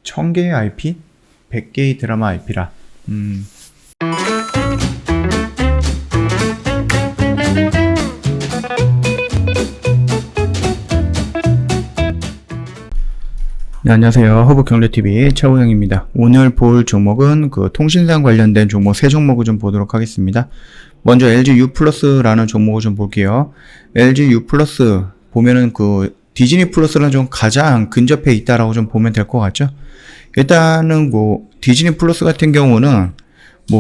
1000개의 IP? 100개의 드라마 IP라. 네, 안녕하세요. 허브경제TV 최호영입니다. 오늘 볼 종목은 통신상 관련된 종목 3종목을 좀 보도록 하겠습니다. 먼저 LGU+라는 종목을 좀 볼게요. LGU+ 보면은 디즈니 플러스랑 좀 가장 근접해 있다라고 좀 보면 될 것 같죠? 일단은 디즈니 플러스 같은 경우는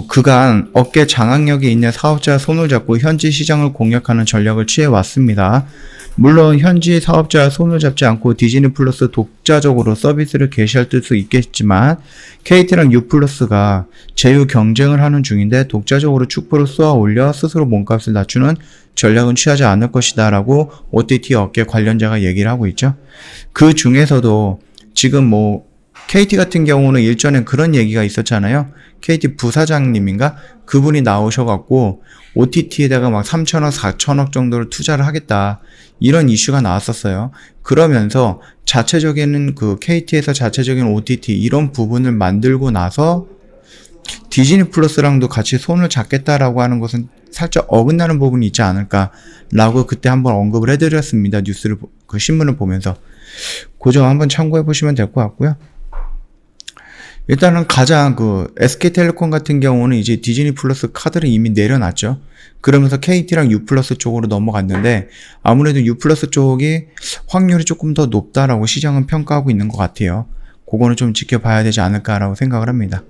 그간 업계 장악력이 있는 사업자 손을 잡고 현지 시장을 공략하는 전략을 취해 왔습니다. 물론 현지 사업자 손을 잡지 않고 디즈니 플러스 독자적으로 서비스를 개시할 수 있겠지만 KT랑 U+가 제휴 경쟁을 하는 중인데 독자적으로 축포를 쏘아 올려 스스로 몸값을 낮추는 전략은 취하지 않을 것이다 라고 OTT 업계 관련자가 얘기를 하고 있죠. 그 중에서도 지금 KT 같은 경우는 일전엔 그런 얘기가 있었잖아요. KT 부사장님인가? 그분이 나오셔갖고 OTT에다가 막 3천억, 4천억 정도를 투자를 하겠다. 이런 이슈가 나왔었어요. 그러면서 자체적인 KT에서 자체적인 OTT 이런 부분을 만들고 나서 디즈니 플러스랑도 같이 손을 잡겠다라고 하는 것은 살짝 어긋나는 부분이 있지 않을까라고 그때 한번 언급을 해드렸습니다. 뉴스를, 신문을 보면서. 그 점 한번 참고해 보시면 될 것 같고요. 일단은 가장 SK텔레콤 같은 경우는 이제 디즈니 플러스 카드를 이미 내려놨죠. 그러면서 KT랑 U+ 쪽으로 넘어갔는데 아무래도 U+ 쪽이 확률이 조금 더 높다라고 시장은 평가하고 있는 것 같아요. 그거는 좀 지켜봐야 되지 않을까라고 생각을 합니다.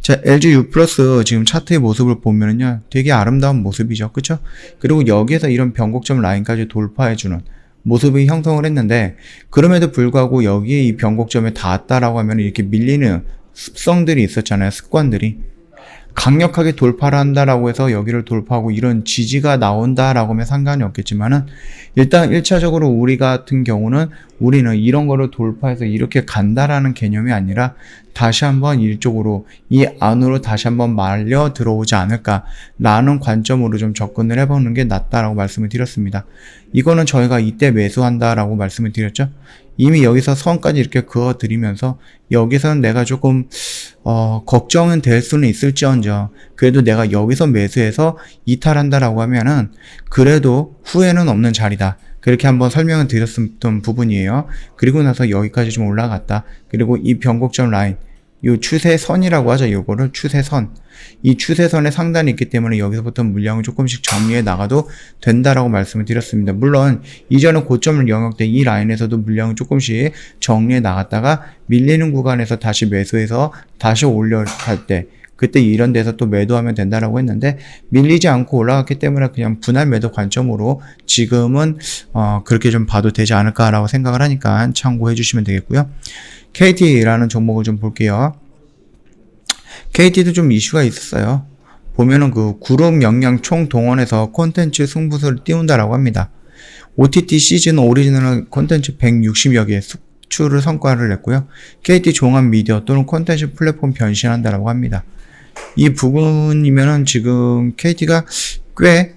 자, LGU+ 지금 차트의 모습을 보면은요, 되게 아름다운 모습이죠. 그쵸? 그리고 여기에서 이런 변곡점 라인까지 돌파해주는 모습이 형성을 했는데, 그럼에도 불구하고 여기에 이 변곡점에 닿았다라고 하면 이렇게 밀리는 습성들이 있었잖아요. 습관들이. 강력하게 돌파를 한다라고 해서 여기를 돌파하고 이런 지지가 나온다라고 하면 상관이 없겠지만은, 일단 1차적으로 우리 같은 경우는 우리는 이런 거를 돌파해서 이렇게 간다라는 개념이 아니라 다시 한번 이쪽으로 이 안으로 다시 한번 말려 들어오지 않을까라는 관점으로 좀 접근을 해보는 게 낫다라고 말씀을 드렸습니다. 이거는 저희가 이때 매수한다라고 말씀을 드렸죠. 이미 여기서 선까지 이렇게 그어드리면서 여기서는 내가 조금 걱정은 될 수는 있을지언정 그래도 내가 여기서 매수해서 이탈한다라고 하면은 그래도 후회는 없는 자리다. 그렇게 한번 설명을 드렸던 부분이에요. 그리고 나서 여기까지 좀 올라갔다. 그리고 이 변곡점 라인, 이 추세선이라고 하죠. 요거를 추세선. 이 추세선의 상단이 있기 때문에 여기서부터 물량을 조금씩 정리해 나가도 된다라고 말씀을 드렸습니다. 물론 이전에 고점을 영역된 이 라인에서도 물량을 조금씩 정리해 나갔다가 밀리는 구간에서 다시 매수해서 다시 올려갈 때 그때 이런 데서 또 매도하면 된다라고 했는데 밀리지 않고 올라갔기 때문에 그냥 분할 매도 관점으로 지금은 그렇게 좀 봐도 되지 않을까라고 생각을 하니까 참고해 주시면 되겠고요. KT라는 종목을 좀 볼게요. KT도 좀 이슈가 있었어요. 보면은 그룹 역량 총동원해서 콘텐츠 승부수를 띄운다라고 합니다. OTT 시즌 오리지널 콘텐츠 160여 개 수출을 성과를 냈고요. KT 종합 미디어 또는 콘텐츠 플랫폼 변신한다라고 합니다. 이 부분이면은 지금 KT가 꽤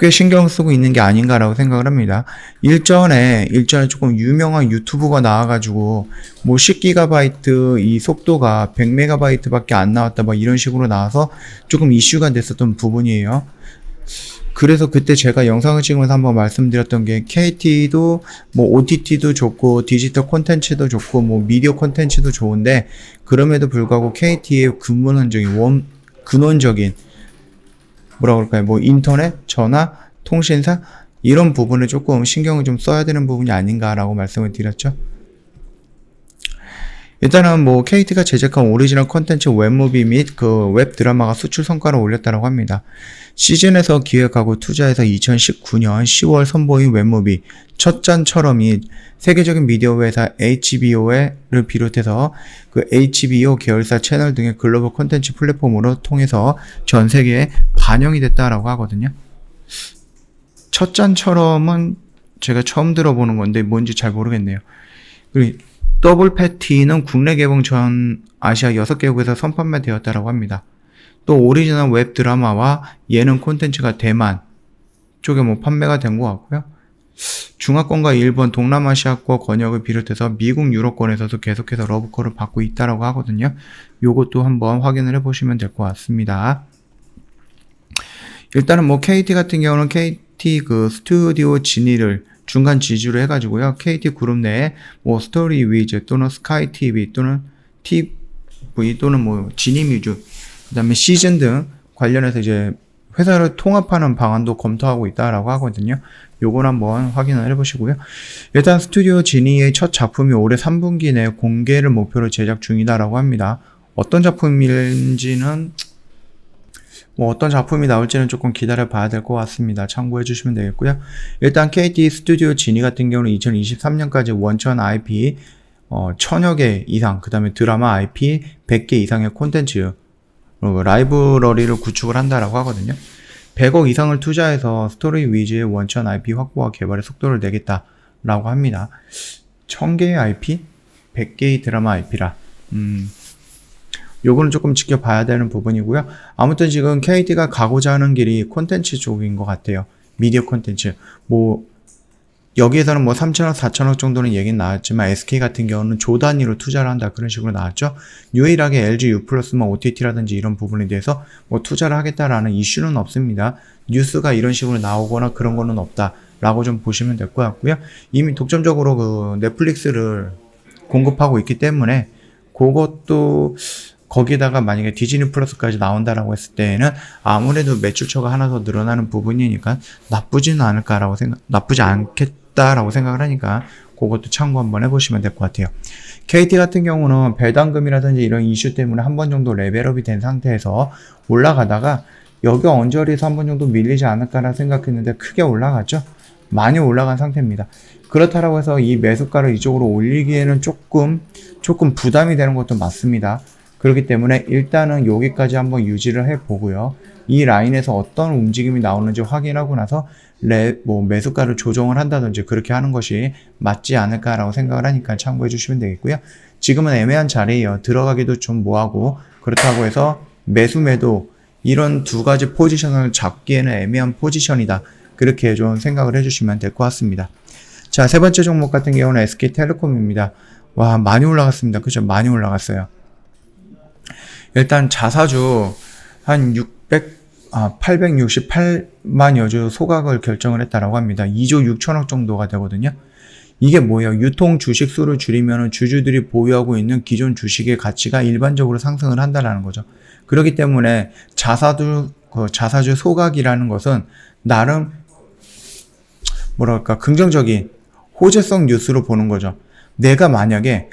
신경 쓰고 있는 게 아닌가라고 생각을 합니다. 일전에 조금 유명한 유튜브가 나와가지고 10GB 이 속도가 100MB 밖에 안 나왔다 이런 식으로 나와서 조금 이슈가 됐었던 부분이에요. 그래서 그때 제가 영상을 찍으면서 한번 말씀드렸던 게 KT도 OTT도 좋고 디지털 콘텐츠도 좋고 미디어 콘텐츠도 좋은데 그럼에도 불구하고 KT의 근원적인 인터넷, 전화, 통신사 이런 부분을 조금 신경을 좀 써야 되는 부분이 아닌가라고 말씀을 드렸죠. 일단은 KT가 제작한 오리지널 콘텐츠 웹무비 및 웹 드라마가 수출 성과를 올렸다고 합니다. 시즌에서 기획하고 투자해서 2019년 10월 선보인 웹무비 첫잔처럼이 세계적인 미디어 회사 HBO를 비롯해서 HBO 계열사 채널 등의 글로벌 콘텐츠 플랫폼으로 통해서 전 세계에 반영이 됐다라고 하거든요. 첫잔처럼은 제가 처음 들어보는 건데 뭔지 잘 모르겠네요. 그리고 더블 패티는 국내 개봉 전 아시아 6개국에서 선판매되었다라고 합니다. 또 오리지널 웹 드라마와 예능 콘텐츠가 대만 쪽에 판매가 된 것 같고요. 중화권과 일본, 동남아시아권 권역을 비롯해서 미국, 유럽권에서도 계속해서 러브콜을 받고 있다라고 하거든요. 요것도 한번 확인을 해보시면 될 것 같습니다. 일단은 뭐 KT 같은 경우는 KT 그 스튜디오 지니를 중간 지주로 해가지고요. KT 그룹 내에 뭐 스토리 위즈 또는 스카이 TV 또는 TV 또는 뭐 지니뮤즈, 그 다음에 시즌 등 관련해서 이제 회사를 통합하는 방안도 검토하고 있다라고 하거든요. 요걸 한번 확인을 해보시고요. 일단 스튜디오 지니의 첫 작품이 올해 3분기 내에 공개를 목표로 제작 중이다라고 합니다. 어떤 작품인지는 뭐 어떤 작품이 나올지는 조금 기다려 봐야 될 것 같습니다. 참고해 주시면 되겠고요. 일단 KT 스튜디오 지니 같은 경우는 2023년까지 원천 IP 1000여 개 이상, 그 다음에 드라마 IP 100개 이상의 콘텐츠 라이브러리를 구축을 한다라고 하거든요. 100억 이상을 투자해서 스토리 위즈의 원천 IP 확보와 개발의 속도를 내겠다라고 합니다. 1000개의 IP, 100개의 드라마 IP라. 요거는 조금 지켜봐야 되는 부분이고요. 아무튼 지금 KT가 가고자 하는 길이 콘텐츠 쪽인 것 같아요. 미디어 콘텐츠. 뭐 여기에서는 뭐 3천억, 4천억 정도는 얘기는 나왔지만 SK 같은 경우는 조 단위로 투자를 한다 그런 식으로 나왔죠. 유일하게 LG U+, 뭐 OTT라든지 이런 부분에 대해서 뭐 투자를 하겠다라는 이슈는 없습니다. 뉴스가 이런 식으로 나오거나 그런 거는 없다라고 좀 보시면 될 것 같고요. 이미 독점적으로 그 넷플릭스를 공급하고 있기 때문에 그것도 거기다가 만약에 디즈니 플러스까지 나온다라고 했을 때에는 아무래도 매출처가 하나 더 늘어나는 부분이니까 나쁘지 않겠다라고 생각을 하니까 그것도 참고 한번 해보시면 될 것 같아요. KT 같은 경우는 배당금이라든지 이런 이슈 때문에 한 번 정도 레벨업이 된 상태에서 올라가다가 여기 언저리에서 한 번 정도 밀리지 않을까라 생각했는데 크게 올라갔죠. 많이 올라간 상태입니다. 그렇다라고 해서 이 매수가를 이쪽으로 올리기에는 조금 부담이 되는 것도 맞습니다. 그렇기 때문에 일단은 여기까지 한번 유지를 해보고요. 이 라인에서 어떤 움직임이 나오는지 확인하고 나서 매수가를 조정을 한다든지 그렇게 하는 것이 맞지 않을까라고 생각을 하니까 참고해 주시면 되겠고요. 지금은 애매한 자리예요. 들어가기도 좀 뭐하고 그렇다고 해서 매도 이런 두 가지 포지션을 잡기에는 애매한 포지션이다. 그렇게 좀 생각을 해주시면 될 것 같습니다. 자, 세 번째 종목 같은 경우는 SK텔레콤입니다. 와, 많이 올라갔습니다. 그죠? 많이 올라갔어요. 일단 자사주 한 868만여 주 소각을 결정을 했다라고 합니다. 2조 6천억 정도가 되거든요. 이게 뭐예요? 유통 주식 수를 줄이면 주주들이 보유하고 있는 기존 주식의 가치가 일반적으로 상승을 한다라는 거죠. 그렇기 때문에 자사주 소각이라는 것은 나름 뭐랄까 긍정적인 호재성 뉴스로 보는 거죠. 내가 만약에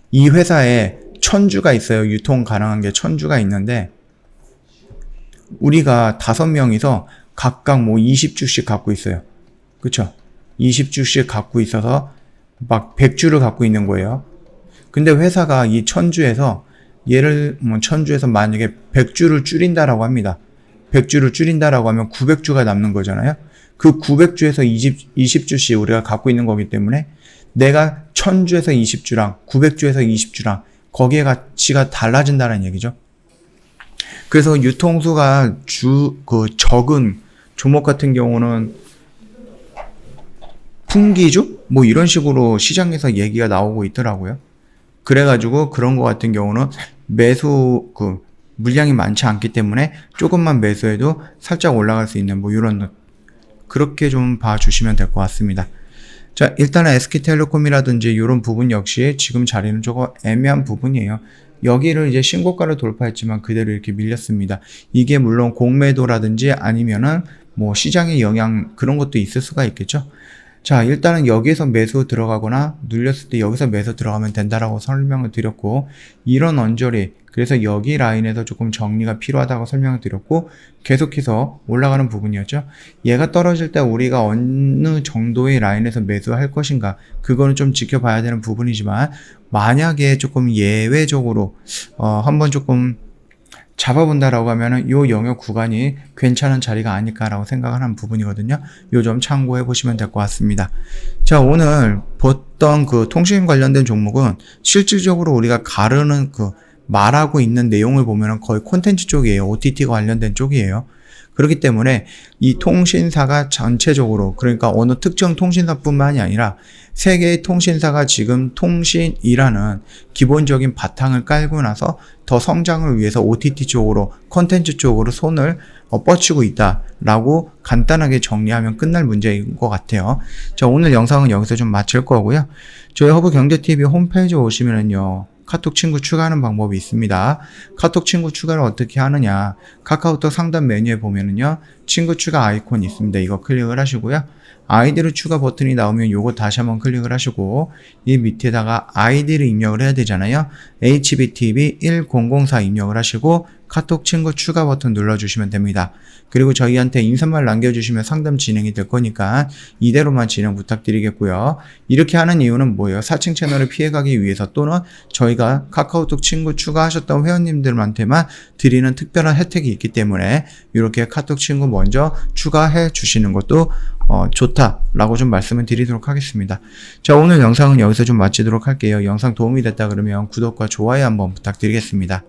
이 회사에 1000주가 있어요. 유통 가능한 게 1000주가 있는데 우리가 5명이서 각각 뭐 20주씩 갖고 있어요. 그쵸? 20주씩 갖고 있어서 막 100주를 갖고 있는 거예요. 근데 회사가 이 1000주에서 1000주에서 만약에 100주를 줄인다라고 합니다. 100주를 줄인다라고 하면 900주가 남는 거잖아요. 그 900주에서 20주씩 우리가 갖고 있는 거기 때문에 내가 1000주에서 20주랑 900주에서 20주랑 거기에 가치가 달라진다는 얘기죠. 그래서 유통수가 적은 종목 같은 경우는 풍기주? 뭐 이런 식으로 시장에서 얘기가 나오고 있더라고요. 그래가지고 그런 거 같은 경우는 물량이 많지 않기 때문에 조금만 매수해도 살짝 올라갈 수 있는 뭐 이런 그렇게 좀 봐주시면 될 것 같습니다. 자, 일단은 SK텔레콤이라든지 이런 부분 역시 지금 자리는 조금 애매한 부분이에요. 여기를 이제 신고가를 돌파했지만 그대로 이렇게 밀렸습니다. 이게 물론 공매도라든지 아니면은 뭐 시장의 영향 그런 것도 있을 수가 있겠죠. 자, 일단은 여기에서 매수 들어가거나 눌렸을 때 여기서 매수 들어가면 된다라고 설명을 드렸고, 이런 언저리, 그래서 여기 라인에서 조금 정리가 필요하다고 설명을 드렸고, 계속해서 올라가는 부분이었죠. 얘가 떨어질 때 우리가 어느 정도의 라인에서 매수할 것인가, 그거는 좀 지켜봐야 되는 부분이지만, 만약에 조금 예외적으로 한번 조금 잡아본다라고 하면은 요 영역 구간이 괜찮은 자리가 아닐까라고 생각을 하는 부분이거든요. 요 점 참고해 보시면 될 것 같습니다. 자, 오늘 봤던 그 통신 관련된 종목은 실질적으로 우리가 말하고 있는 내용을 보면은 거의 콘텐츠 쪽이에요. OTT 관련된 쪽이에요. 그렇기 때문에 이 통신사가 전체적으로, 그러니까 어느 특정 통신사뿐만이 아니라 세 개의 통신사가 지금 통신이라는 기본적인 바탕을 깔고 나서 더 성장을 위해서 OTT 쪽으로, 콘텐츠 쪽으로 손을 뻗치고 있다라고 간단하게 정리하면 끝날 문제인 것 같아요. 자, 오늘 영상은 여기서 좀 마칠 거고요. 저희 허브경제TV 홈페이지에 오시면은요, 카톡 친구 추가하는 방법이 있습니다. 카톡 친구 추가를 어떻게 하느냐, 카카오톡 상단 메뉴에 보면은요, 친구 추가 아이콘이 있습니다. 이거 클릭을 하시고요. 아이디를 추가 버튼이 나오면 요거 다시 한번 클릭을 하시고, 이 밑에다가 아이디를 입력을 해야 되잖아요. HBTV1004 입력을 하시고 카톡 친구 추가 버튼 눌러주시면 됩니다. 그리고 저희한테 인사말 남겨주시면 상담 진행이 될 거니까 이대로만 진행 부탁드리겠고요. 이렇게 하는 이유는 뭐예요? 사칭 채널을 피해가기 위해서, 또는 저희가 카카오톡 친구 추가하셨던 회원님들한테만 드리는 특별한 혜택이 있기 때문에 이렇게 카톡 친구 먼저 추가해 주시는 것도 좋다라고 좀 말씀을 드리도록 하겠습니다. 자, 오늘 영상은 여기서 좀 마치도록 할게요. 영상 도움이 됐다 그러면 구독과 좋아요 한번 부탁드리겠습니다.